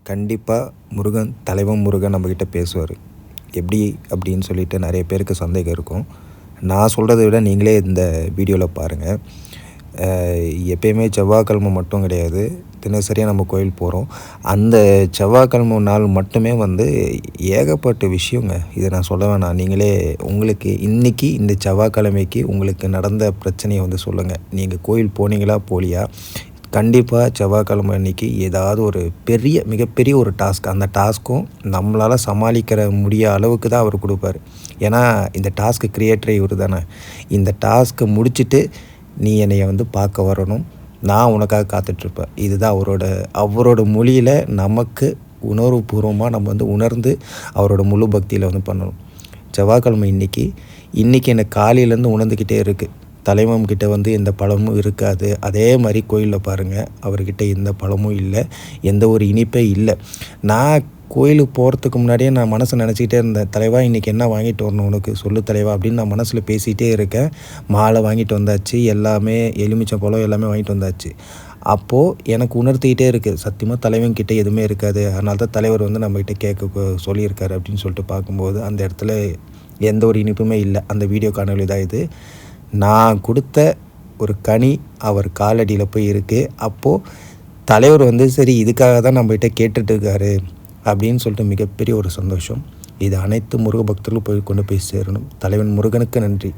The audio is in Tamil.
கண்டிப்பாக தலைவன் முருகன் நம்மக்கிட்ட பேசுவார். எப்படி அப்படின்னு சொல்லிட்டு நிறைய பேருக்கு சந்தேகம் இருக்கும். நான் சொல்கிறத விட நீங்களே இந்த வீடியோவில் பாருங்கள். எப்பயுமே செவ்வாய்க்கிழமை மட்டும் கிடையாது, தினசரியாக நம்ம கோயில் போகிறோம். அந்த செவ்வாய்க்கிழமை நாள் மட்டுமே ஏகப்பட்ட விஷயங்க. இதை நான் சொல்ல வேணாம், நீங்களே உங்களுக்கு இன்றைக்கி இந்த செவ்வாய்க்கிழமைக்கு உங்களுக்கு நடந்த பிரச்சனையை சொல்லுங்கள். நீங்கள் கோயில் போனீங்களா போலியா? கண்டிப்பாக செவ்வாய்க்கிழமை அன்றைக்கி ஏதாவது ஒரு மிகப்பெரிய ஒரு டாஸ்க், அந்த டாஸ்க்கும் நம்மளால் சமாளிக்கிற அளவுக்கு தான் அவர் கொடுப்பார். ஏன்னா இந்த டாஸ்க்கு கிரியேட்டரே இவர் தானே. இந்த டாஸ்க்கை முடிச்சுட்டு நீ என்னைய பார்க்க வரணும், நான் உனக்காக காத்துட்ருப்பேன். இதுதான் அவரோட மொழியில் நமக்கு உணர்வுபூர்வமாக நம்ம உணர்ந்து அவரோட முழு பக்தியில் பண்ணணும். செவ்வாய்க்கிழமை இன்றைக்கி எனக்கு காலையிலேருந்து உணர்ந்துக்கிட்டே இருக்குது. தலைவன்கிட்ட எந்த பழமும் இருக்காது. அதே மாதிரி கோயிலில் பாருங்கள், அவர்கிட்ட எந்த பழமும் இல்லை, எந்த ஒரு இனிப்பே இல்லை. நான் கோயிலுக்கு போகிறதுக்கு முன்னாடியே நான் மனசை நினச்சிக்கிட்டே இருந்தேன், தலைவா இன்றைக்கி என்ன வாங்கிட்டு வரணும் உனக்கு சொல்லு தலைவா அப்படின்னு நான் மனசில் பேசிகிட்டே இருக்கேன். மாலை வாங்கிட்டு வந்தாச்சு, எல்லாமே எலுமிச்சை பழம் எல்லாமே வாங்கிட்டு வந்தாச்சு. அப்போது எனக்கு உணர்த்திக்கிட்டே இருக்குது, சத்தியமாக தலைவன்கிட்ட எதுவுமே இருக்காது, அதனால தான் தலைவர் நம்மக்கிட்ட கேட்க சொல்லியிருக்காரு அப்படின்னு சொல்லிட்டு பார்க்கும்போது அந்த இடத்துல எந்த ஒரு இனிப்புமே இல்லை. அந்த வீடியோ காணொலி தான் இது. நான் கொடுத்த ஒரு கனி அவர் காலடியில் போய் இருக்குது. அப்போது தலைவர் சரி இதுக்காக தான் நம்மகிட்ட கேட்டுட்ருக்காரு அப்படின்னு சொல்லிட்டு மிகப்பெரிய ஒரு சந்தோஷம். இது அனைத்து முருக பக்தர்களும் கொண்டு போய் சேரணும். தலைவன் முருகனுக்கு நன்றி.